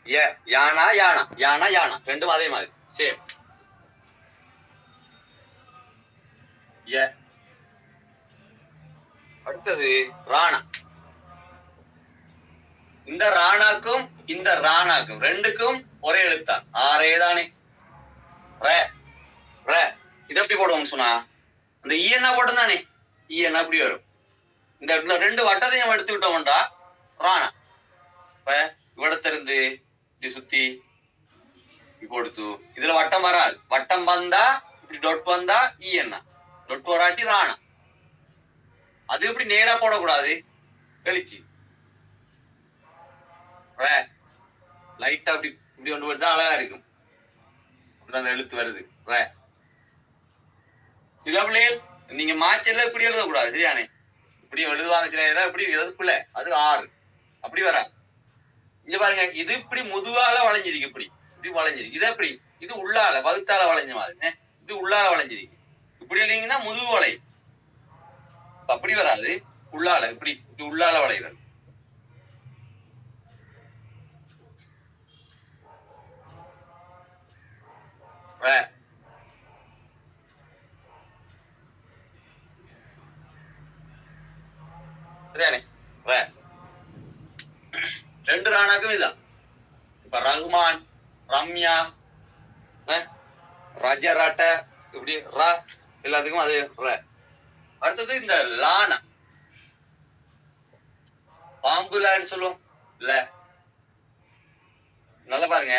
யானா யானா யானா யானா ரெண்டும் அதே மாதிரி சேம். அடுத்தது ராணா. இந்த ராணாக்கும் இந்த ராணாக்கும் ரெண்டுக்கும் ஒரே எழுத்தான், ஆறே தானே. இது எப்படி போடுவோம் சொன்னா, இந்த ஈயன்னா போட்டும் தானே, ஈயன்னா அப்படி வரும். இந்த ரெண்டு வட்டத்தையும் எடுத்து விட்டோம்டா ராணா. இப்ப இவ்வளத்திலிருந்து இப்படி சுத்தி கொடுத்து இதுல வட்டம் வராது. வட்டம் வந்தா இப்படி டொட் வந்தா ஈயன்னா, டொட் வராட்டி ராணா. அது எப்படி நேரா போடக்கூடாது, கழிச்சு லைட்டா அப்படி இப்படி கொண்டு வருதா அழகா இருக்கும். அந்த எழுத்து வருது. சில பிள்ளைகள் நீங்க மாச்சல்ல இப்படி எழுதக்கூடாது, சரியானே. இப்படி எழுதுவாங்க சில நேரம், இப்படி எதுக்குள்ள அது 6 அப்படி வராது. இங்க பாருங்க, இது இப்படி முதுகால வளைஞ்சிருக்கு, இப்படி இப்படி வளைஞ்சிருக்கு. இது எப்படி, இது உள்ளால வகுத்தால வளைஞ்ச மாதிரி இப்படி உள்ளால வளைஞ்சிருக்கு. இப்படி இல்லைங்கன்னா முதுகு வளை, அப்படி வராது. உள்ளால இப்படி இப்படி உள்ளால வளைகிறது. சரியானே. ரெண்டு ராணாக்கும் இதுதான். இப்ப ரகுமான், ரம்யா, ரஜராட்ட இப்படி ரா எல்லாத்துக்கும் அது ர. அடுத்தது இந்த லானா, பாம்புலான்னு சொல்லுவோம் இல்ல. நல்லா பாருங்க,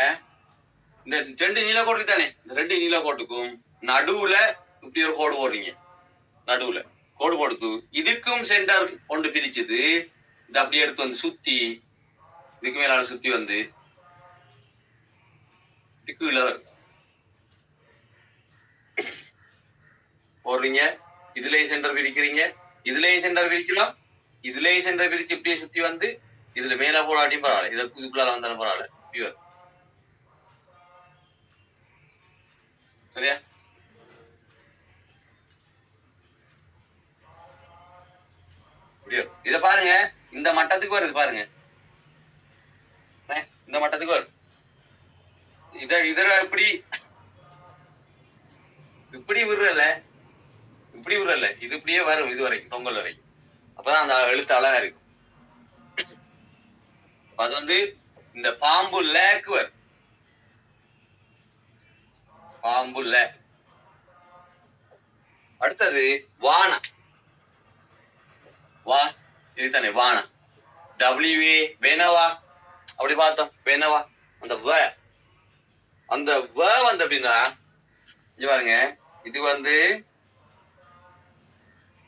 இந்த ரெண்டு நீலக்கோட்டு தானே, இந்த ரெண்டு நீலக்கோட்டுக்கும் நடுவுல இப்படி ஒரு கோடு போடுறீங்க. நடுவுல கோடு போடுத்து இதுக்கும் சென்டர் ஒன்று பிரிச்சது. இது அப்படியே எடுத்து வந்து சுத்தி இதுக்கு மேலான சுத்தி வந்து கீழே போடுறீங்க. இதுலயும் சென்டர் பிரிக்கிறீங்க, இதுலயும் சென்டர் பிரிக்கலாம், இதுலயும் சென்டர் பிரிச்சு இப்படியே சுத்தி வந்து இதுல மேல போடாட்டியும் பரவாயில்ல, இதை இதுக்குள்ளால வந்தாலும் பரவாயில்ல. பியூர். சரியா? இத பாருங்க, இந்த மட்டத்துக்கு வருது பாருங்க, இந்த மட்டத்துக்கு வரும். இதர இப்படி இப்படி விடுறல, இப்படி விடுறல, இது இப்படியே வரும் இது வரைக்கும், தொங்கல் வரைக்கும். அப்பதான் அந்த எழுத்து அழகா இருக்கும். அது வந்து இந்த பாம்பு லேக்கு வரும், பாம்பு லே. அடுத்தது வானா. வா இதுதானே வானா, டபிள்யூஏ வேணவா அப்படி பார்த்தோம். வேணவா அந்த வ, அந்த வ வந்து அப்படின்னா இங்க பாருங்க, இது வந்து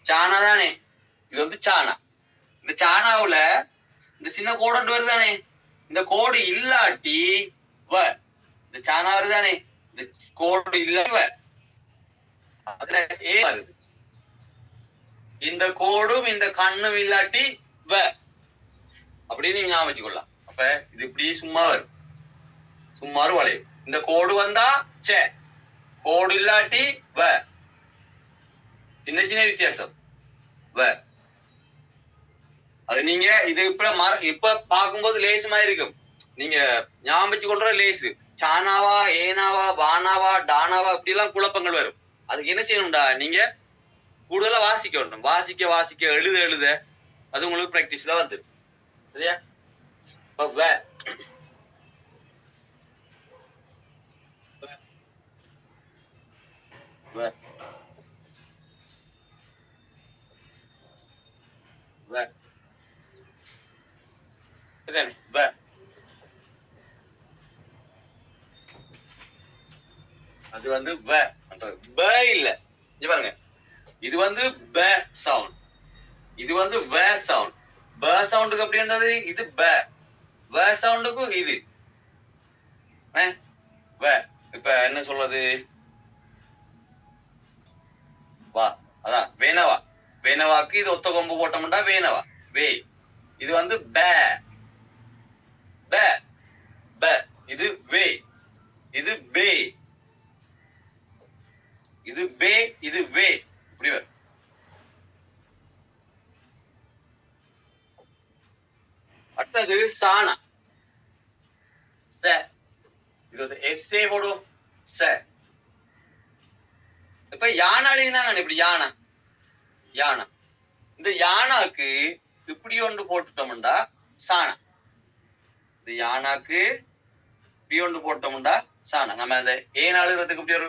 சானா தானே, இது வந்து சானா. இந்த சானாவுல இந்த சின்ன கோடு வருதானே, இந்த கோடு இல்லாட்டி வ, இந்த சானா வருதானே, இந்த கோடு இல்ல அதுல ஏ வருது. இந்த கோடும் இந்த கண்ணும் இல்லாட்டி வ அப்படின்னு நீங்க ஞாபகம் வச்சுக்கொள்ளலாம். அப்ப இது இப்படி சும்மா வரும், சும்மாறு வளையும். இந்த கோடு வந்தா சே, கோடு இல்லாட்டி வ, சின்ன சின்ன வித்தியாசம் வ. அது நீங்க இது இப்ப பார்க்கும்போது லேசு மாதிரி இருக்கும், நீங்க ஞாபகம் வச்சு கொள்ற லேசு. சானாவா ஏனாவா வானாவா டானாவா இப்படி எல்லாம் குழப்பங்கள் வரும். அதுக்கு என்ன செய்யணும்டா, நீங்க கூடுதலா வாசிக்க வேண்டும். வாசிக்க வாசிக்க எழுத எழுத அது உங்களுக்கு பிராக்டிஸ்ல வந்து. சரியா? அது வந்து ப இல்ல, பாருங்க, இது வந்து ப சவுண்ட், இது வந்து வ சவுண்ட். ப சவுண்டுக்கு அப்படி இருந்தது, இது ப. வ சவுண்டுக்கும் இது வ. இப்ப என்ன சொல்றது, வா அதான் வேணவா. வேணவாக்கு இது ஒத்த கொம்பு போட்டோம்டா வேணவா வே. இது வந்து ப ப ப, இது வே, இது பே, இது பே, இது வே. இப்படி வரும். அடுத்தது சானா. ச. இது வந்து எஸ்ஏ போடுவோம். ச. இப்ப யானை எழுதினாங்க இப்படி யானை. யானை. இந்த யானாக்கு இப்படி ஒன்று போட்டுட்டோம்டா சாணா. இந்த யானாக்கு இப்படி ஒன்று போட்டோம்டா சாணா. நம்ம அந்த ஏன் அழுகிறதுக்கு இப்படி ஒரு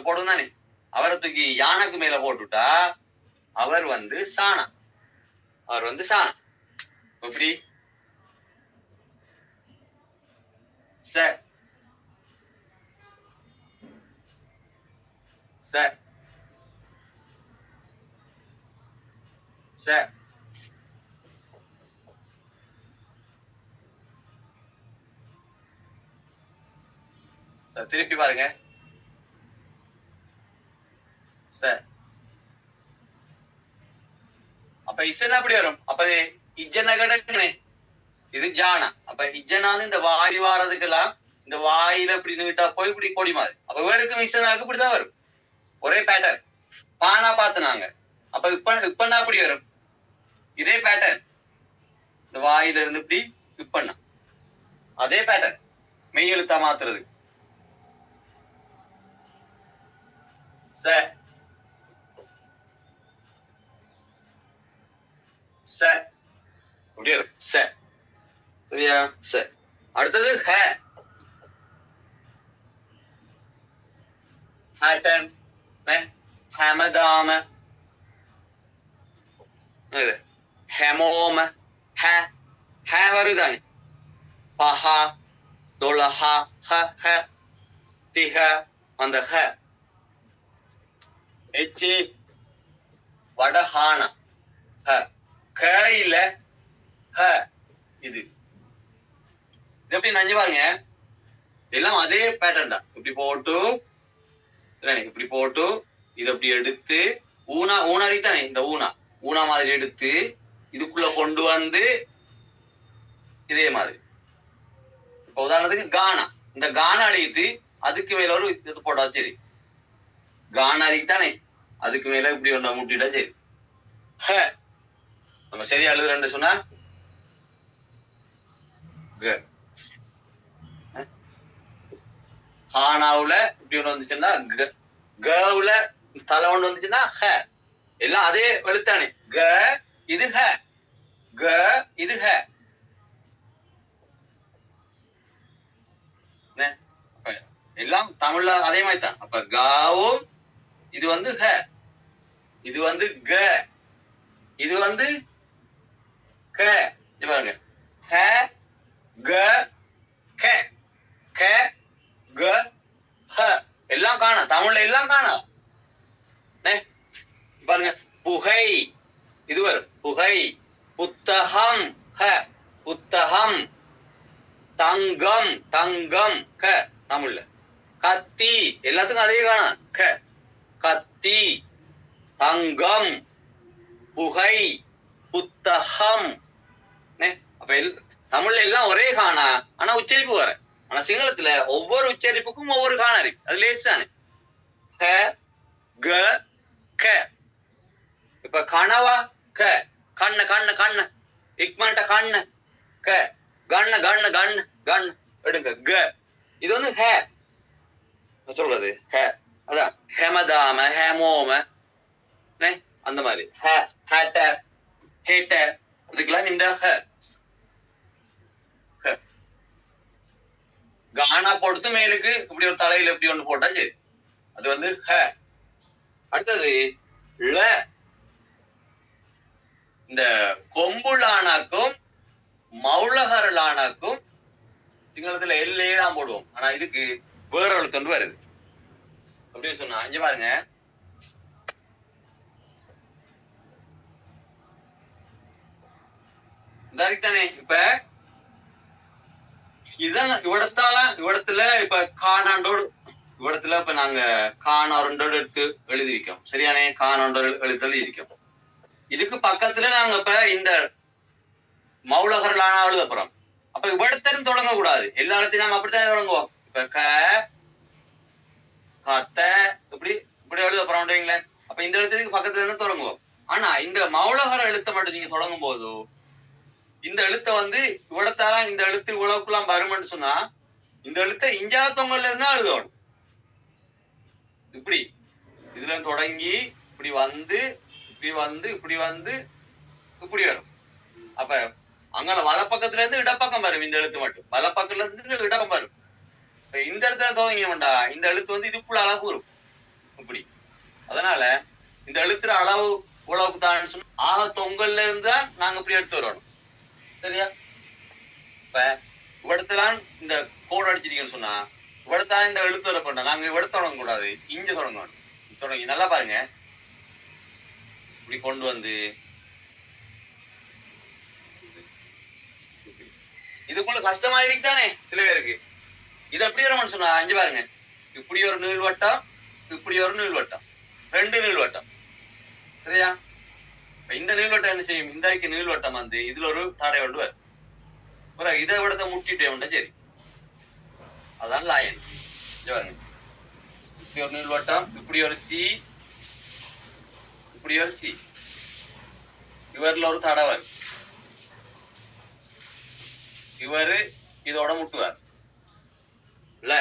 போடும் தானே, அவரை தூக்கி யானைக்கு மேல போட்டுட்டா அவர் வந்து சாணா. அவர் வந்து சாணா. எப்படி ச. ச. ச. திருப்பி பாருங்க. ச. அப்ப இசன் அப்படி வரும். அப்ப இஜ்ஜன கடக்குனே, இது ஜானா. அப்ப இஜ்ஜனால இந்த வாய் வாரதுக்கெல்லாம் இந்த வாயில இப்படி நீட்டா போய் இப்படி கொடி மாதிரி. அப்ப வேறுக்கும் இசனாக்கு இப்படிதான் வரும். ஒரே பேட்டர்ன். பானா பாத்துனாங்க. அப்ப இப்பன்னா அப்படி வரும். இதே பேட்டர்ன். இந்த வாயில இருந்து இப்படி இப்பண்ணா அதே பேட்டர்ன். மெய் எழுத்தா மாத்துறது. ச. ச. அப்படியே வரும். ச. சரியா? ச. அடுத்தது ஹ. ஹேட்டன், ஹேமதாம, ஹெமோம, ஹ. ஹ வருதானே. பஹா, தொலஹா, ஹ ஹ, திஹ, அந்த ஹ. எச்சி வடஹானா, ஹ. க இல்ல ஹ. இது எப்படி நஞ்சு பாருங்க. எல்லாம் அதே பேட்டர்ன் தான். இப்படி போட்டு இப்படி போட்டு இதை அப்படி எடுத்து ஊனா ஊனாரி தானே, இந்த ஊனா மாதிரி எடுத்து இதுக்குள்ள கொண்டு வந்து இதே மாதிரி. இப்ப உதாரணத்துக்கு கானா. இந்த கானா அழித்து அதுக்கு மேல ஒரு இது போட்டா சரி. கானா அழித்தானே அதுக்கு மேல இப்படி ஒன்றா முட்டிட்டா சரி. நம்ம சரியா எழுதுறேன்னு சொன்னா ஹானாவுல இப்படி ஒண்ணு வந்துச்சுன்னா கவுல தலை ஒண்ணு வந்துச்சுன்னா ஹ. எல்லாம் அதே எழுத்தானே. க இது ஹ, க இது ஹ. எல்லாம் தமிழ்ல அதே மாதிரி தான். அப்ப காவும் இது வந்து ஹ, இது வந்து க, இது வந்து க. பாருங்க ஹ க க க க ஹ. எல்லாம் காண தமிழ்ல எல்லாம் காண. பாருங்க புகை இது வரும். புகை. புத்தகம் ஹ, புத்தகம். தங்கம் தங்கம் க தமிழ்ல. கத்தி எல்லாத்துக்கும் அதே காண க. கத்தி, தங்கம், புகை, புத்தகம். அப்ப தமிழ்ல எல்லாம் ஒரே காணா, ஆனா உச்சரிப்பு வர. ஆனா சிங்களத்துல ஒவ்வொரு உச்சரிப்புக்கும் ஒவ்வொரு காண இருக்கு. அது லேசானு க க க. இப்ப கனவா க. கண்ண கண்ண கண்ண இக்மன்ட்ட கண்ண க. கண்ண கண்ண கண்ண கண் எடுங்க க. இது வந்து ஹ சொல்றது ஹ. அதான் ஹெமதாம, ஹேமோம, அந்த மாதிரி ஹ ஹேட்ட ஹேட்ட. இதுக்கெல்லாம் இந்த ஹ. கானா போடுத்து மேலுக்கு இப்படி ஒரு தலையில இப்படி ஒண்ணு போட்டா சரி. அது வந்து ஹ. அடுத்தது ல. இந்த கொம்புலானாக்கும் மௌலகரலானாக்கும் சிங்களத்துல எல்லே தான் போடுவோம். ஆனா இதுக்கு வேற எழுத்து வருது. அப்படின்னு சொன்னா இங்க பாருங்க. தானே இப்ப இதான் இவடத்துல இப்ப காணாண்டோடு இவடத்துல இப்ப நாங்க காணாண்டோடு எடுத்து எழுதியிருக்கோம். சரியானே? காணாண்டோடு எழுத்து எழுதியிருக்கோம். இதுக்கு பக்கத்துல நாங்க இப்ப இந்த மௌலகரலானா எழுத போறோம். அப்ப இவடத்திலும் தொடங்க கூடாது. எல்லா இடத்தையும் நாம அப்படித்தானே தொடங்குவோம். இப்ப கத்த இப்படி இப்படி எழுத போறோம். அப்ப இந்த எழுத்துக்கு பக்கத்துல இருந்து தொடங்குவோம். ஆனா இந்த மௌலகர எழுத்தை மட்டும் நீங்க தொடங்கும் போதோ இந்த எழுத்தை வந்து இவடத்தால இந்த எழுத்து இவ்வளவுக்குலாம் வரும்னு சொன்னா இந்த எழுத்தை இஞ்சால தொங்கல்ல இருந்தா எழுதணும். இப்படி இதுல தொடங்கி இப்படி வந்து இப்படி வந்து இப்படி வந்து இப்படி வரும். அப்ப அங்கால வலப்பக்கத்துல இருந்து இடப்பக்கம் வரும். இந்த எழுத்து மட்டும் வலப்பக்கத்துல இருந்து இடப்பக்கம் வரும். இந்த இடத்துல துவங்க வேண்டா, இந்த எழுத்து வந்து இதுக்குள்ள அளவு வரும் இப்படி. அதனால இந்த எழுத்துற அளவு உழவுக்கு தான் சொன்னா ஆக தொங்கல்ல இருந்தா நாங்க இப்படி எடுத்து வரணும். சரியா? இப்ப இவ்வளவுதான் இந்த கோடு அடிச்சிருக்கீங்கன்னு சொன்னா இவ்வளவுதான் இந்த எழுத்து வர பண்ண நாங்க இவ்வளவு தொடங்க கூடாது, இங்க தொடங்கணும். தொடங்கி நல்லா பாருங்க, இப்படி கொண்டு வந்து இதுக்குள்ள கஷ்டமா இருக்குதானே சில பேருக்கு. இது எப்படி வரும்னு சொன்னா இங்க பாருங்க, இப்படி ஒரு நீள்வட்டம், இப்படி ஒரு நீள்வட்டம், 2 நீள்வட்டம். சரியா? இந்த நீள்வட்டம் என்ன செய்யும், இந்த நீள்வட்டம் வந்து இதுல ஒரு தடை கொண்டு வரும். இதை விடத்தை முட்டிட்டே உண்டா சரி, அதான் லாயன். இங்க பாருங்க, இப்படி ஒரு நீள்வட்டம், இப்படி ஒரு சி, இப்படி ஒரு சி, இவர்ல ஒரு தடை வரும். இவரு இதோட முட்டுவார் இல்ல.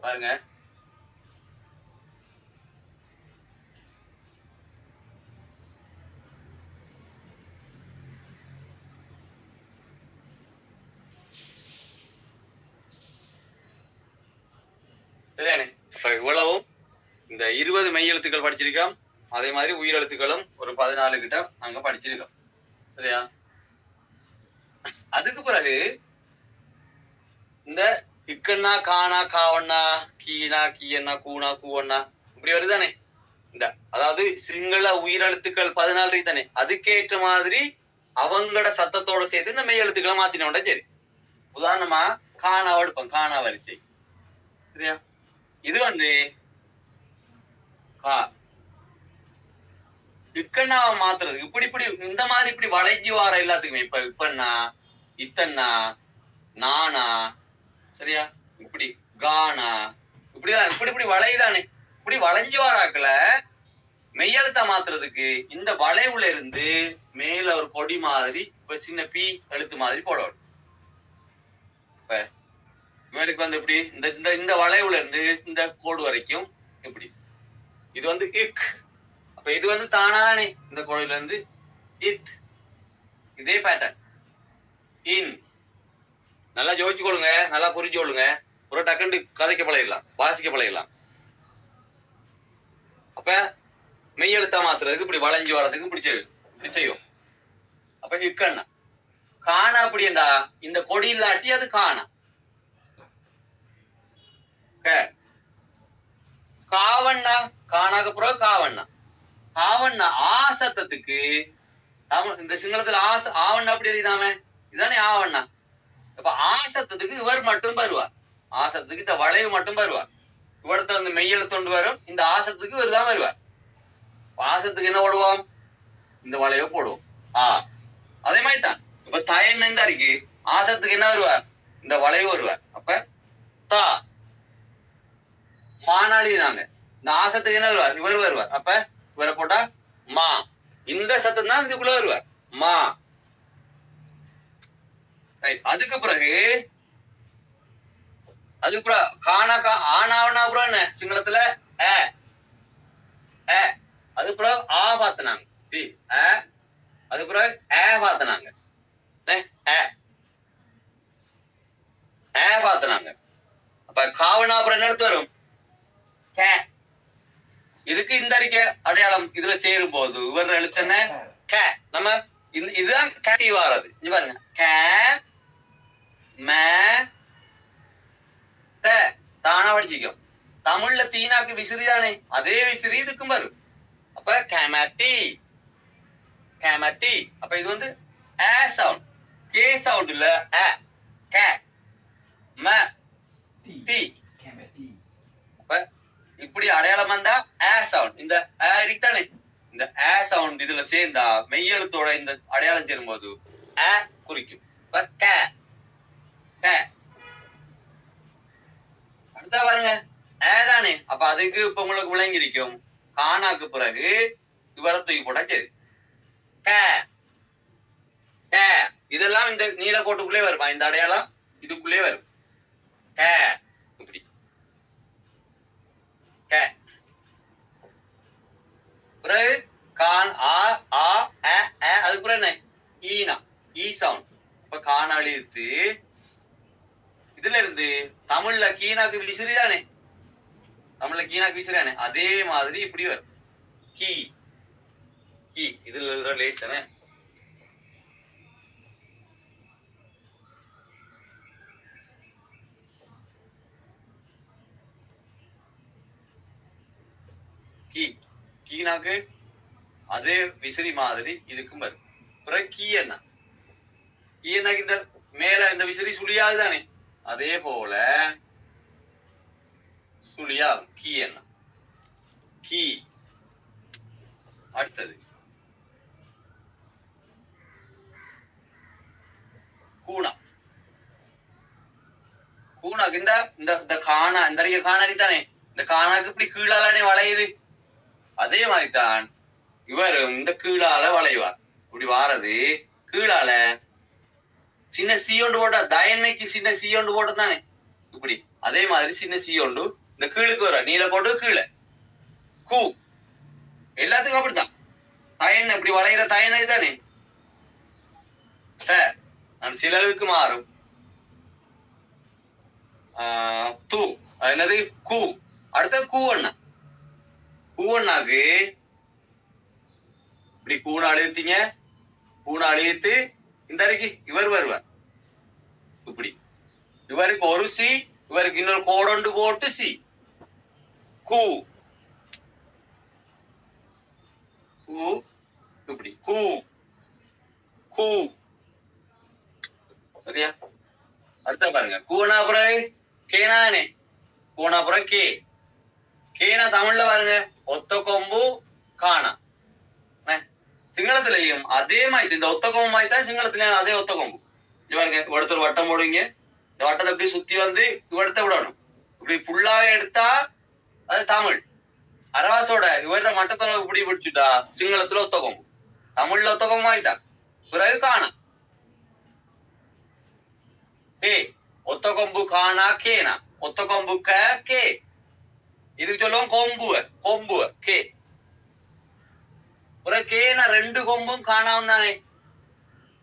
பாருங்க, இவ்வளவும் இந்த 20 மெய் எழுத்துக்கள் படிச்சிருக்கோம். அதே மாதிரி உயிரெழுத்துக்களும் ஒரு 14 கிட்ட நாங்க படிச்சிருக்கோம். சரியா? அதுக்கு பிறகு இந்த இக்கண்ணா காணா காவண்ணா கீனா கீயண்ணா கூனா கூவண்ணா இப்படி வருதானே. இந்த அதாவது சிங்கள உயிரெழுத்துக்கள் 14 தானே, அதுக்கேற்ற மாதிரி அவங்களோட சத்தத்தோட சேர்த்து இந்த மெய் எழுத்துக்களை மாத்தினோட சரி. உதாரணமா காணா எடுப்போம், காணா வரிசை. சரியா? இது வந்து இக்கண்ணாவை மாத்துறது இப்படி இப்படி இந்த மாதிரி இப்படி வளைஞ்சி வார எல்லாத்துக்குமே. இப்ப இப்பன்னா இத்தன்னா நானா, சரியா, இப்படி கானா, இப்படிதான் இப்படி இப்படி வளையுதானே. இப்படி வளைஞ்சு வாராக்கல மெய்யெழுத்த மாத்துறதுக்கு இந்த வளைவுல இருந்து மேல ஒரு கொடி மாதிரி இப்ப சின்ன பி எழுத்து மாதிரி போடணும். இப்ப இவருக்கு வந்து இப்படி இந்த இந்த வளைவுல இருந்து இந்த கோடு வரைக்கும் இப்படி. இது வந்து இக். அப்ப இது வந்து தானானே இந்த கோடுல இருந்து இத். இதே பேட்டர்ன் இன். நல்லா ஜோதிச்சு கொள்ளுங்க, நல்லா புரிஞ்சு கொள்ளுங்க. ஒரு டக்குண்டு கதைக்க பழகிடலாம், வாசிக்க பழகிடலாம். அப்ப மெய்யெழுத்தா மாத்துறதுக்கு இப்படி வளைஞ்சு வர்றதுக்கு இப்படி செய்யும். அப்ப இக்கண்ணா காணா அப்படின்டா இந்த கொடி இல்லாட்டி அது காணா. காவண்ணா காணாக்கு பிறகு காவண்ணா. காவண்ணா ஆ சத்தத்துக்கு தமிழ் இந்த சிங்களத்துல ஆவண்ணா அப்படி எழுதாம இதுதானே ஆவண்ணா. அப்ப ஆசத்துக்கு இவர் மட்டும் வருவார், ஆசத்துக்கு இந்த வளைவு மட்டும் வருவார். இவடத்த வந்து மெய்யெழுத்தொண்டு வரும், இந்த ஆசத்துக்கு இவர் தான் வருவார். ஆசத்துக்கு என்ன போடுவோம், இந்த வளைவை போடுவோம். அதே மாதிரி தான் இப்ப தயன்னு தான் இருக்கு, ஆசத்துக்கு என்ன வருவார், இந்த வளைவு வருவார். அப்ப தா மானாளி தாங்க, இந்த ஆசத்துக்கு என்ன வருவார், இவர் வருவார். அப்ப இவரை போட்டா மா. இந்த சத்தம் தான் இதுக்குள்ள வருவார், மா. அதுக்கு பிறகு காணா ஆனாவனா அப்புறம் என்ன சிங்களத்துல அது பிறகு ஆ பாத்துனாங்க. சி அது பிறகு பாத்துனாங்க, பாத்துனாங்க. அப்ப காவனா அப்புறம் என்ன எடுத்து வரும், இதுக்கு இந்த அறிக்கை அடையாளம் இதுல சேரும் போது இவர் எழுத்து என்ன, நம்ம இதுதான் கே வாரது. இங்க பாருங்க, கே தானா படிச்சிக்கும். தமிழ்ல தீனாக்கு விசிறிதானே, அதே விசிறி இதுக்கும் வரும். அப்ப கேமட்டி கேமட்டி. அப்ப இது வந்து ஏ சவுண்ட், கே சவுண்ட் இல்ல, கே ம டி. அப்ப இப்படி அடையாளம் வந்தா ஏ சவுண்ட். இந்த இருக்குதானே, இந்த ஏ சவுண்ட் இதுல சேர்ந்தா மெய்யெழுத்தோட இந்த அடையாளம் சேரும் போது குறிக்கும். அடுத்தா பாருங்க ஏதானே. அப்ப அதுக்கு இப்ப உங்களுக்கு விளங்கி இருக்கும். காணாக்கு பிறகு இவரை தூக்கி போட்டா சரி. இதெல்லாம் இந்த நீல கோட்டுக்குள்ளே வருமா? இந்த அடையாளம் இதுக்குள்ளே வரும். இப்படி பிறகு கான் அதுக்குள்ள என்ன ஈனா ஈ சவுண்ட். இப்ப காண அழித்து இதுல இருந்து தமிழ்ல கீனாக்கு விசிறிதானே, தமிழ்ல கீனாக்கு விசிறிதானே, அதே மாதிரி இப்படி வரும். கீ கீ இதுல எழுதுற லேசனே. கீ கீனாக்கு அதே விசிறி மாதிரி இதுக்கும் வரும். பிறகு கீ என்ன, கீ என்ன இந்த மேல இந்த விசிறி சுழியாது தானே, அதே போல சுழியாகும். கீ என்ன கீ. அடுத்தது கூணா. கூணாக்கு இந்த காணா இந்த காணாடி தானே, இந்த காணாக்கு இப்படி கீழாலே வளையுது. அதே மாதிரிதான் இவரும் இந்த கீழால வளைவார். இப்படி வாரது கீழால சின்ன சி ஒன்று போட்டா தயன்னைக்கு சின்ன சி ஒன்று போட்டு தானே இப்படி, அதே மாதிரி சின்ன சி ஒன்று இந்த கீழுக்கு வர நீல போட்டு கீழே கூ. எல்லாத்துக்கும் அப்படித்தான். தயன் இப்படி வளைகிற தயனை தானே. சிலருக்கு மாறும். தூ என்னது கூ. அடுத்தது கூவண்ணா. கூவண்ணாக்கு இப்படி கூண அழுத்தீங்க, கூண அழுத்து இந்த இவர் வருவார். இப்படி இவருக்கு ஒரு சி, இவருக்கு இன்னொரு கோடொண்டு போட்டு சி. கூ கூ இப்படி கூ கூ. சரியா? அடுத்த பாருங்க கூனாபுரம் கேனானே. கூனாபுரம் கே. கேனா தமிழ்ல பாருங்க ஒத்த கொம்பு காணா. சிங்களத்திலையும் அதே மாதிரி இந்த ஒத்த கொம்பு மாதிரி தான் சிங்களத்திலையும் அதே ஒத்த கொம்பு. பாருங்க இவடத்த ஒரு வட்டம் போடுவீங்க, இந்த வட்டத்தை இப்படி சுத்தி வந்து இவடத்த விடணும். இப்படி ஃபுல்லாவே எடுத்தா அது தமிழ். அரவாசோட இவர மட்டத்தோட இப்படி பிடிச்சுட்டா சிங்களத்துல ஒத்த கொம்பு, தமிழ்ல ஒத்த கொம்பு ஆயிட்டான். பிறகு காணா கே. ஒத்த கொம்பு காணா கேனா. ஒத்த கொம்பு கே. இதுக்கு சொல்லுவோம் கொம்புவ கொம்புவ கே. கேனா ரெண்டு கொம்பும் காணாம தானே.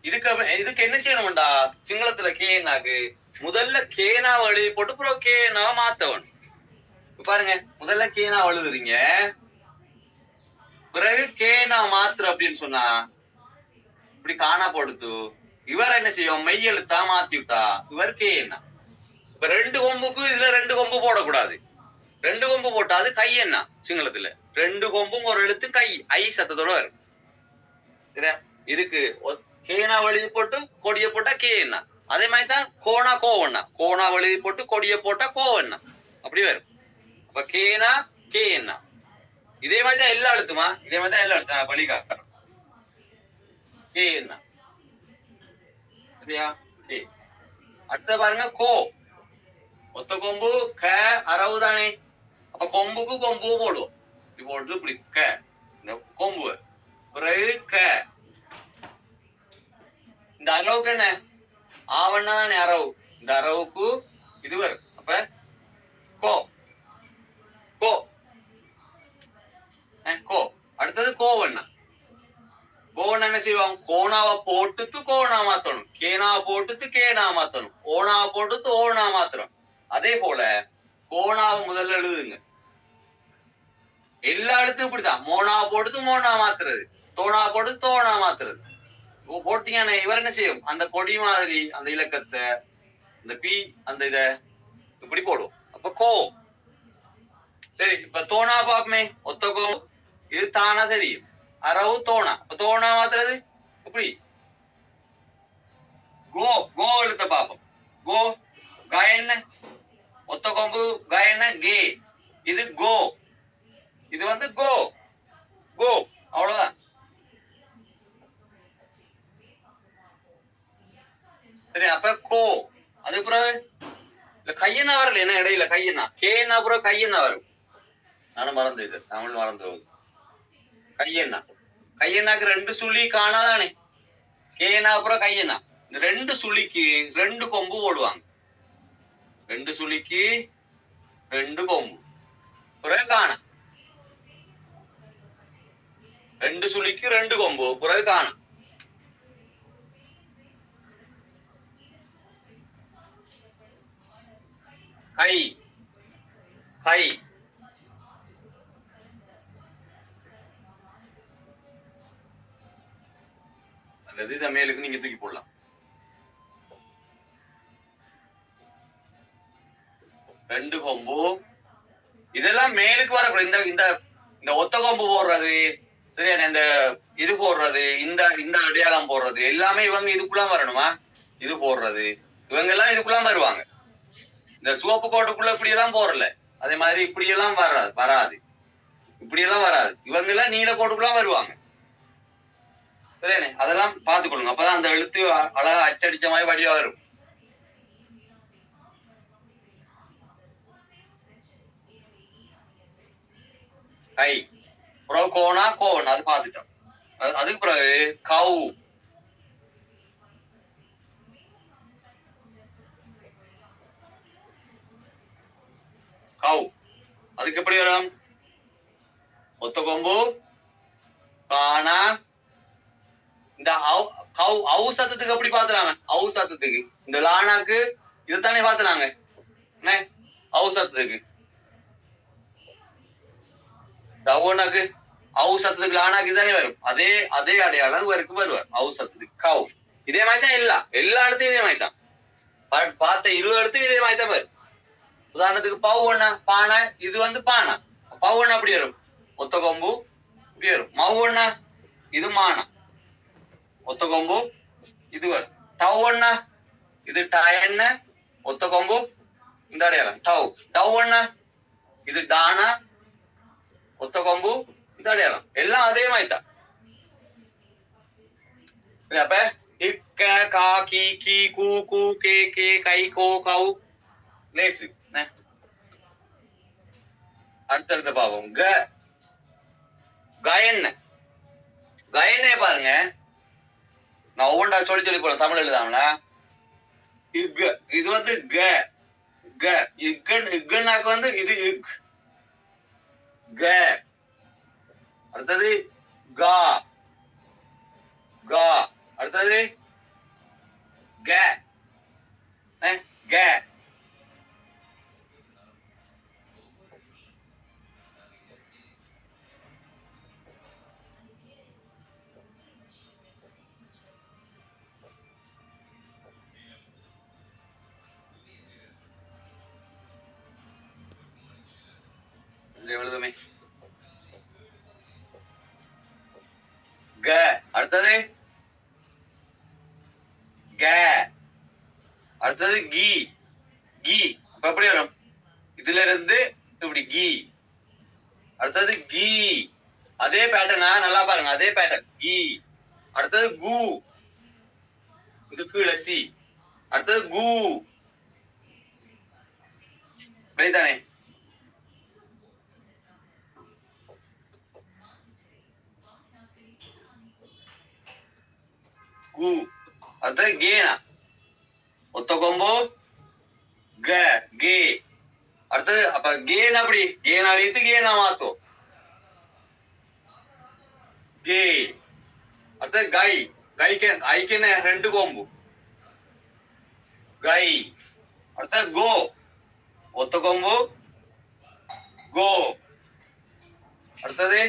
இதுக்கு என்ன செய்யணும்டா சிங்களத்துல கேனாக்கு முதல்ல கேனா எழுதி போட்டு அப்புறம் கேனா மாத்தவன். பாருங்க முதல்ல கேனா எழுதுறீங்க, பிறகு கேனா மாத்துற அப்படின்னு சொன்னா இப்படி காணா போடுத்து இவர் என்ன செய்யும் மெய் எழுத்தா மாத்தி விட்டா இவர் கேனா. இப்ப ரெண்டு கொம்புக்கு இதுல ரெண்டு கொம்பு போடக்கூடாது. ரெண்டு கொம்பு போட்டா அது கை என்ன சிங்களத்துல. ரெண்டு கொம்பும் ஒரு எழுத்து கை ஐ சத்தத்தோட வரும். இதுக்கு கேனா எழுதி போட்டு கொடிய போட்டா கே என்ன. அதே மாதிரிதான் கோனா கோவண்ணா. கோனா எழுதி போட்டு கொடிய போட்டா கோவண்ணா அப்படி வரும். அப்ப கேனா கே என்ன. இதே மாதிரிதான் எல்லா எழுத்துமா, இதே மாதிரிதான் எல்லா எழுத்து வழிகாட்டுறோம். கே என்ன சரியா? கே. அடுத்த பாருங்க கோ. ஒத்த கொம்பு க அரவு தானே. அப்ப கொம்புக்கு கொம்பு போடுவோம். இப்படி போட்டு இப்படி க இந்த கொம்பு. பிறகு க. இந்த அரவுக்கு என்ன ஆவண்ணா தானே அரவு. இந்த அரவுக்கு இது வரும். அப்ப கோ கோ கோ. அடுத்தது கோவண்ணா. கோவண்ணா என்ன செய்வாங்க கோணாவை போட்டுத்து கோணா மாத்தணும், கேனாவை போட்டுத்து கேனா மாத்தணும், ஓனாவை போட்டுத்து ஓனா மாத்தணும். அதே போல கோணாவை முதல்ல எழுதுங்க. எல்லா எழுத்தும் இப்படிதான் மோனாவை போட்டுத்து மோனா மாத்துறது, தோணா போட்டு தோணா மாத்துறது. போட்டீங்கன்னா இவர் என்ன செய்யும் அந்த கொடி மாதிரி அந்த இலக்கத்தை இந்த பி அந்த இத இப்படி போடுவோம். அப்ப கோ. சரி இப்ப தோணா பாப்பமே. ஒத்த கோ இது தானா தெரியும். அரவு தோணா. தோணா மாத்துறது இப்படி கோ. கோ எழுத்த பாப்போம். கோ கயன்ன. ஒத்த கொம்பு கயன்ன கே. இது கோ. இது வந்து கோ கோ. அவ்வளவுதான். சரி அப்ப கோ. அதுக்கு பிறகு கையனா வரல என்ன இடையில கையனா கேனா அப்புறம் கையனா வரும். நானும் மறந்து இது தமிழ் மறந்து போகுது. கையனா கையனாக்கு 2 சுழி காணாதானே. கேனா அப்புறம் கையனா இந்த 2 சுழிக்கு 2 கொம்பு போடுவாங்க. 2 சுழிக்கு 2 கொம்பு பிறகு காண. 2 சுழிக்கு 2 கொம்பு பிறகு காண. கை கை அல்லது இதை மேலுக்கு நீங்க தூக்கி போடலாம். 2 கொம்பு இதெல்லாம் மேலுக்கு வரக்கூடாது. இந்த இந்த இந்த ஒத்த கொம்பு போடுறது சரியான இந்த இது போடுறது இந்த இந்த அடையாளம் போடுறது எல்லாமே இவங்க இதுக்குள்ள வரணுமா. இது போடுறது இவங்க எல்லாம் இதுக்குள்ள வருவாங்க. இந்த சிவப்பு கோட்டுக்குள்ள இப்படி எல்லாம் போறல. அதே மாதிரி இப்படி எல்லாம் வராது இப்படி எல்லாம் வராது. இவங்க எல்லாம் நீல கோட்டுக்குள்ள வருவாங்க. சரியானே அதெல்லாம் பார்த்துக்கொள்ளுங்க. அப்பதான் அந்த எழுத்து அழகா அச்சடிச்ச மாதிரி வடிவா வரும். கை பிறகு கோனா கோன் அது பார்த்துட்டோம். அதுக்கு பிறகு கவு கவு அதுக்கு எப்படி வரும். ஒத்த கொம்பு காணா இந்த அவு சத்தத்துக்கு எப்படி பாத்துறாங்க. அவு சத்தத்துக்கு இந்த லானாக்கு இதுதானே பாத்துனாங்க. அவு சத்தத்துக்கு தவோனாக்கு அவு சத்தத்துக்கு லானாக்கு இதுதானே வரும். அதே அதே அடையாளம் இவருக்கு வருவார். அவு சத்தத்துக்கு கவு இதே மாதிரிதான் எல்லா இடத்தையும் இதே மாதிரிதான் பார்த்த 20 எழுத்தும் இதே மாதிரிதான் வரும். உதாரணத்துக்கு பவுன்னா பானை இது வந்து பானை பவுன்னா அப்படி வரும். ஒத்த கொம்பு இப்படி வரும். மவுன்னா இது மானா ஒத்த கொம்பு இது வரும். டவுன்னா இது டயன்ன ஒத்த கொம்பு இந்த அடையாளம் டவ். டவுன்னா இது டானா ஒத்த கொம்பு இந்த அடையாளம் எல்லாம் அதே மாதிரிதான். அப்ப இக்க கா கி கி கூ கூ கே கே கை கோ கவு லேசு. அடுத்தடுத்த பாவம் க கயன்ன கயனே பாருங்க. நான் ஒவ்வொன்றா சொல்லி போறேன் தமிழ் எழுதாமல. இது வந்து க க இக்கன்னாக்கு வந்து இது இக் க. அடுத்தது கா கா. அடுத்தது க க. எழுதுமே க. அடுத்தது க. அடுத்தது கி கி. அப்ப எப்படி வரும். இதுல இருந்து இப்படி கி. அடுத்தது கி அதே பேட்டர்னா நல்லா பாருங்க. அதே பேட்டர்ன் கி. அடுத்தது கு இது கீழே சி. அடுத்தது கு தானே. கு. அடுத்தது கேனா ஒத்த கொம்பு க கே. அடுத்தது அப்ப கேனா அப்படி கேனா வைத்து கேனா மாத்தோ கே. அடுத்தது கை கைக்கு ஐக்குன்னு 2 கொம்பு கை. அடுத்தது கோ ஒத்த கொம்பு கோ. அடுத்தது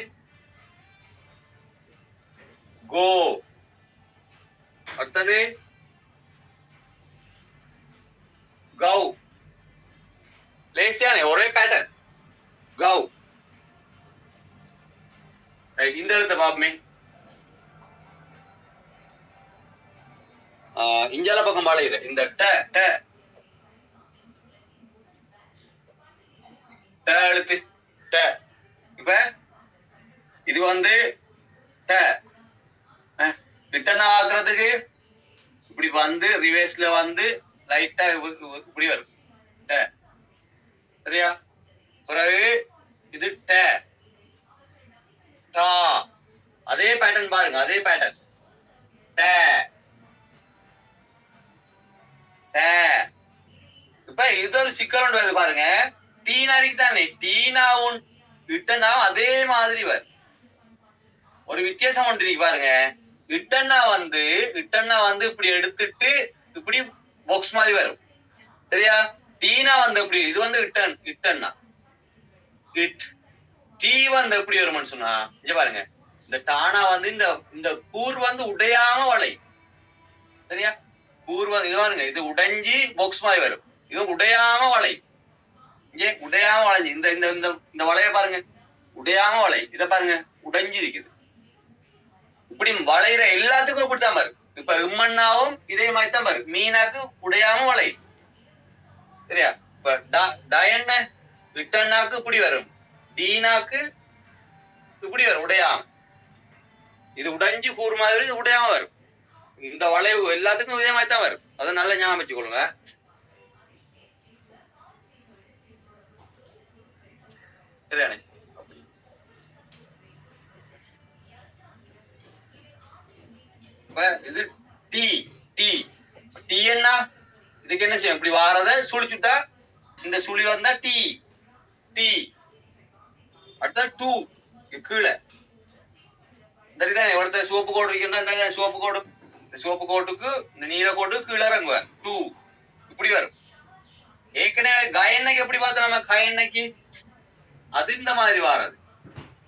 கோ. அடுத்தது கௌ. லேசியானே ஒரே பேட்டர்ன் கௌ. இந்த எழுத்த பாப்பமே. இஞ்சால பக்கம் பாளையிற இந்த ட ட ட எழுத்து ட. இப்ப இது வந்து ட ரிட்டர்ன் ஆக்குறதுக்கு இப்படி வந்து ரிவேர்ஸ்ல வந்து லைட்டா இப்படி வரும். ட. சரியா? பிறகு இது ட, டா. அதே பேட்டர்ன் பாருங்க, அதே பேட்டர்ன். ட, ட. இப்ப இது ஒரு சிக்கல் ஒன்று வருது பாருங்க. டீனாரிக்கு தானே, டீனாவும் இட்டனாவும் அதே மாதிரி வரும். ஒரு வித்தியாசம் ஒன்று இருக்கு பாருங்க. இட்டன்னா வந்து இப்படி எடுத்துட்டு இப்படி பாக்ஸ் மாதிரி வரும். சரியா? டீனா வந்து இப்படி, இது வந்து இட்டன்னா இட். டீ வந்து எப்படி வரும்னு சொன்னா, இங்க பாருங்க, இந்த டானா வந்து இந்த கூர் வந்து உடையாம வளை. சரியா? கூர் வந்து இது பாருங்க, இது உடைஞ்சி பாக்ஸ் மாதிரி வரும். இது உடையாம வளை. இங்கே உடையாம வளைஞ்சு இந்த இந்த இந்த வளைய பாருங்க, உடையாம வளை. இத பாருங்க, உடைஞ்சி இருக்குது. இப்படி வளைகிற எல்லாத்துக்கும் இப்படித்தான் வரும். இப்ப இம்மண்ணாவும் இதே மாதிரி தான் வரும். மீனாக்கு உடையாம வளை. சரியா? இப்ப டயன்ன விட்டண்ணாக்கு இப்படி வரும், டீனாக்கு இப்படி வரும் உடையாம. இது உடைஞ்சு கூறு மாதிரி, இது உடையாம வரும். இந்த வளைவு எல்லாத்துக்கும் இதே மாதிரி தான் வரும். அதை நல்லா ஞாபகம் வச்சுக்கொள்ளுங்க. சரியானே? இது டி. டி டி என்ன, இதுக்கு என்ன செய்யும், இப்படி வாரத சுழிச்சுட்டா இந்த சுழி வந்தா டி. டி. அடுத்த டூ கீழே. ஒருத்தர் சோப்பு கோடு இருக்குன்னா சோப்பு கோடு, இந்த சோப்பு கோட்டுக்கு இந்த நீல கோட்டு கீழே இறங்குவார். டூ இப்படி வரும். ஏற்கனவே கயன்னைக்கு எப்படி பார்த்தோம் நம்ம, கயன்னைக்கு அது இந்த மாதிரி வாரது.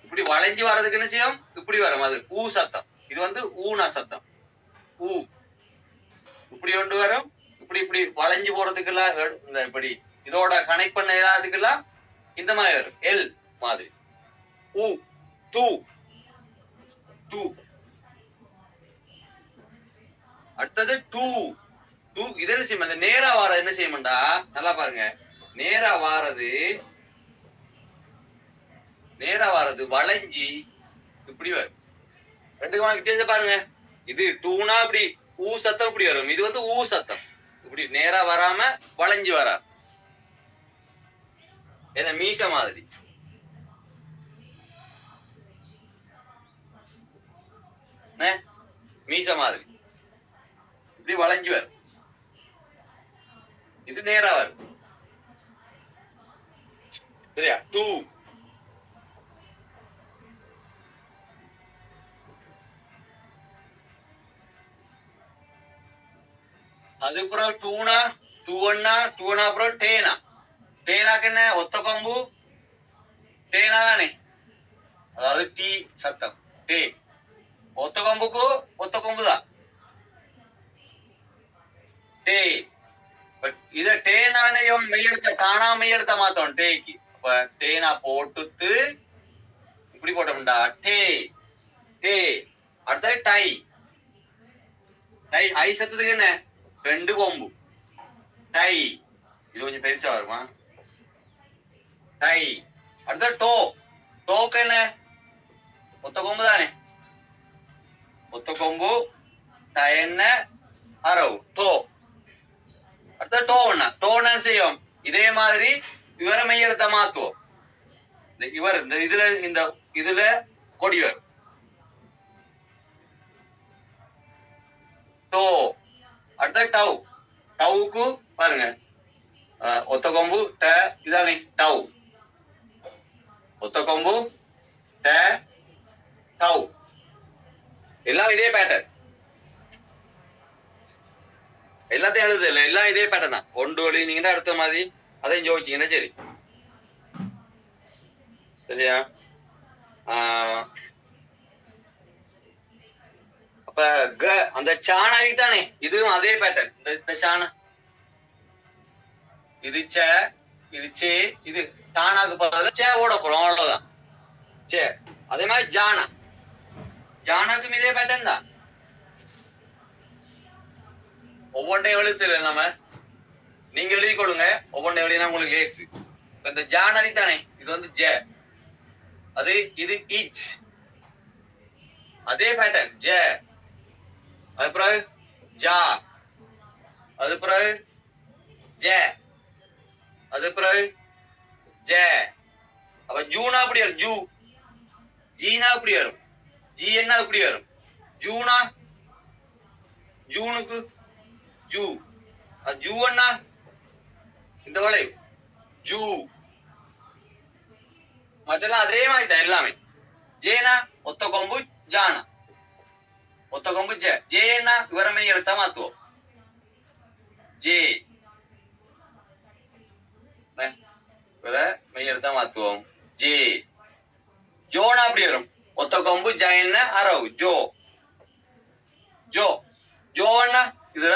இப்படி வளைஞ்சு வர்றதுக்கு என்ன செய்யும், இப்படி வரும். அது ஊ சத்தம். இது வந்து ஊனா சத்தம். ஊ இப்படி கொண்டு வரும். இப்படி இப்படி வளைஞ்சு போறதுக்கெல்லாம் இந்த இப்படி இதோட கனெக்ட் பண்ண ஏதாவதுக்கெல்லாம் இந்த மாதிரி வரும். எல் மாதிரி. ஊ டூ டூ. அடுத்தது டூ. டூ இது என்ன செய்யும், அந்த நேரா வாரது என்ன செய்யும்டா, நல்லா பாருங்க. நேரா வாரது வளைஞ்சி இப்படி வரும். ரெண்டுக்கு வித்தியாசம் பாருங்க. இது டூனா இப்படி ஊ சத்தம் இப்படி வரும். இது வந்து ஊ சத்தம் இப்படி நேரா வராம வளைஞ்சு வரா. என்ன மீச மாதிரி. மீச மாதிரி இப்படி வளைஞ்சு வரும். இது நேரா வரும். சரியா? டூ. அதுக்கப்புறம் டூனா, டூனா அப்புறம் டேனா. டேனாக்கு என்ன, ஒத்த கொம்பு. டேனா தானே, அதாவது டி சத்தம். டே. ஒத்த கொம்புக்கு ஒத்த கொம்புதான் டே. இத டேனானையும் மெய்யெழுத்த காணா மெய்யெழுத்த மாத்தோம் டேக்கு. அப்ப டேனா போட்டுத்து இப்படி போட்டோம்டா டே. டே. அடுத்தது டை. டை ஐ சத்தத்துக்கு என்ன, ரெண்டு கொம்பு. டை. இது கொஞ்சம் பெருசா வருமா. டை. அடுத்த டோ. டோக்கு என்ன, ஒத்த கொம்பு தானே, ஒத்த கொம்பு. டயன்ன அரவு டோ. அடுத்த டோன்னா, டோன்னு செய்யும் இதே மாதிரி இவர மெய்யெழுத்த மாத்துவோம். இவர் இந்த இதுல கொடிவர். டோ. அடுத்த டவ். டவுக்கு பாருங்க, ஒத்த கொம்பு ட இதானே டவ். ஒத்த கொம்பு ட டவ். எல்லாம் இதே பேட்டர்ன். எல்லாத்தையும் எழுது இல்ல, எல்லாம் இதே பேட்டர்ன் தான். ஒன்று எழுதினீங்கன்னா அடுத்த மாதிரி அதையும் ஜோதிச்சீங்கன்னா சரி. சரியா? அப்ப அந்த சாணாகி தானே, இதுவும் அதே பேட்டர்ன். இந்த சாண இது சே, இது சே, இது டானாக்கு பதில சே ஓட போறோம், அவ்வளவுதான். சே. அதே மாதிரி ஜானா, ஜானாக்கும் இதே பேட்டர்ன் தான். ஒவ்வொன்றையும் எழுத்துல நம்ம நீங்க எழுதி கொள்ளுங்க. ஒவ்வொன்றையும் எழுதினா உங்களுக்கு லேசு. இந்த ஜானரி தானே, இது வந்து ஜே. அது இது இச், அதே பேட்டர்ன் ஜே. அது பிறகு ஜா, அது பிறகு ஜே. அது பிறகு ஜ. அப்ப ஜூனா அப்படி வரும், ஜூ. ஜீனா அப்படி வரும், ஜி என்ன அப்படி வரும், ஜூனா. ஜூனுக்கு ஜூ. ஜூ அண்ணா இந்த வளைவு ஜூ. மற்றெல்லாம் அதே மாதிரி தான் எல்லாமே. ஜேனா ஒத்த கொம்பு ஜானா, ஒத்த கொம்பு ஜே. ஜே என்ன இவர மெய் எழுத்தா மாத்துவோம், ஜே. இவர மெய் எழுத்தா மாத்துவோம், ஜே. ஜோனா அப்படி வரும், ஒத்த கொம்பு ஜ என்ன அரவு, ஜோ. ஜோ. ஜோ அண்ணா இதுல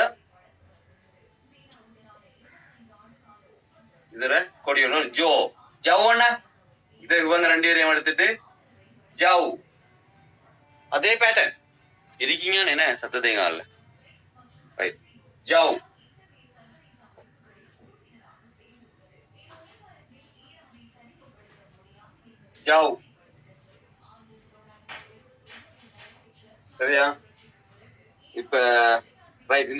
இதுல கொடியணும், ஜோ. ஜவ் அண்ணா இது இவங்க ரெண்டு பேரையும் எடுத்துட்டு ஜவ். அதே பேட்டர்ன் இருக்கீங்க என்ன சத்தத்தையும் காணல. ஜவ். ஜவ். சரியா? இப்ப ரைட்.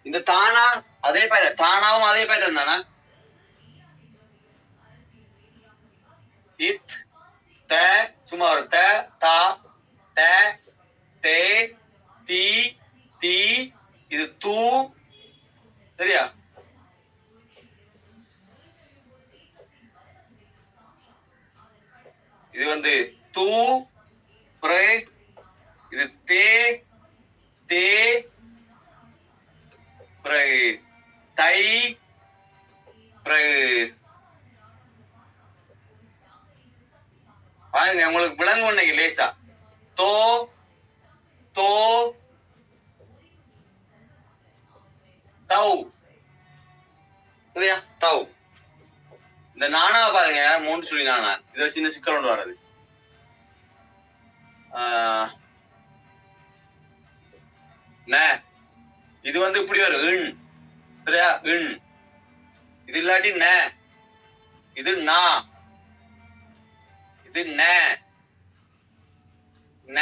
இந்த தானா அதே பேட்டர்ன், தானாவும் அதே பேட்டர்ன் தானா? இத் த சும்மா ஒரு த தா த தே தி தி. இது தூ. சரியா? இது வந்து தூ. இது தே தே. பிறகு தை. பிறகு பாருங்க உங்களுக்கு விளங்கும் இன்னைக்கு லேசா. தோ தோ தௌ. சரியா? தௌ. இந்த நானா பாருங்க, மூன்று சொல்லி நானா. இதுல சின்ன சிக்கல் கொண்டு வர்றது. இது வந்து இப்படி வரும், இன். சரியா? இன். இது இல்லாட்டி ந. இது நா. இது ந. ந.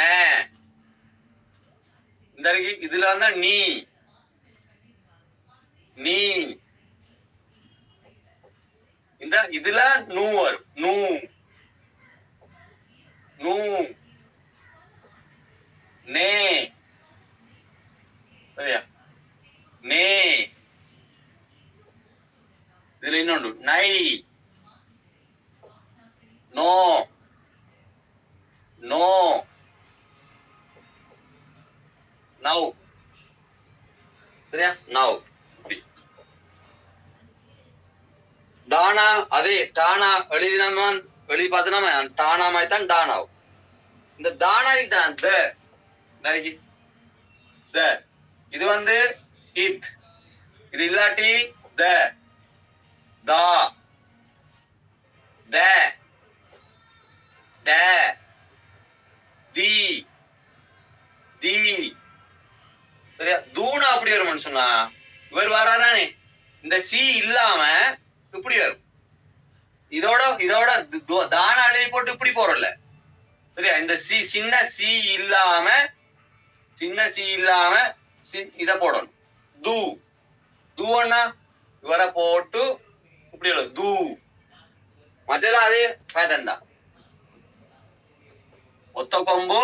இந்த இதுல வந்தா நீ. நீ. இந்த இதுல நூ வரும், நூ. நூ. நே. சரியா? நே. இதுல இன்னொன்று நை. நோ. நோ. நவ். சரியா? நவ். டானா அதே டானா எழுதி பார்த்தோம்னா டானா மாதிரி தான் டானாவும். இந்த தானாரி தான் த. இது வந்து இத். இது இல்லாட்டி த தா த ட தி தி. சரியா? தூணா அப்படி வரும்னு சொன்னா இவர் வரானே, இந்த சி இல்லாம இப்படி வரும். இதோட இதோட தான அலையை போட்டு இப்படி போறல. சரியா? இந்த சி சின்ன சி இல்லாம, சின்ன சி இல்லாம இத போடணும், தூ. தூன்னா இவரை போட்டு இப்படி தூ. மற்றெல்லாம் அதே பேட்டர்ன் தான். ஒத்த கொம்பு